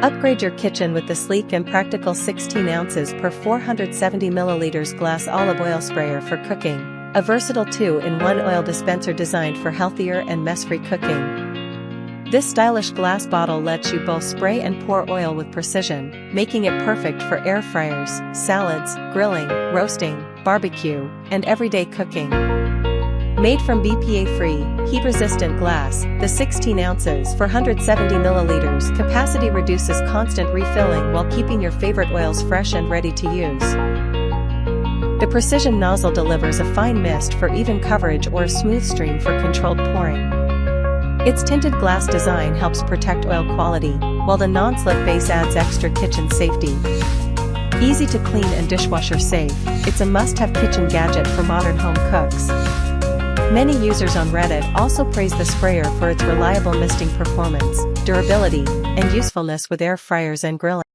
Upgrade your kitchen with the sleek and practical 16 ounces per 470 milliliters glass olive oil sprayer for cooking, a versatile 2-in-1 oil dispenser designed for healthier and mess-free cooking. This stylish glass bottle lets you both spray and pour oil with precision, making it perfect for air fryers, salads, grilling, roasting, barbecue, and everyday cooking. Made from BPA-free, heat-resistant glass, the 16 ounces for 170 milliliters capacity reduces constant refilling while keeping your favorite oils fresh and ready to use. The precision nozzle delivers a fine mist for even coverage or a smooth stream for controlled pouring. Its tinted glass design helps protect oil quality, while the non-slip base adds extra kitchen safety. Easy to clean and dishwasher safe, it's a must-have kitchen gadget for modern home cooks. Many users on Reddit also praise the sprayer for its reliable misting performance, durability, and usefulness with air fryers and grilling.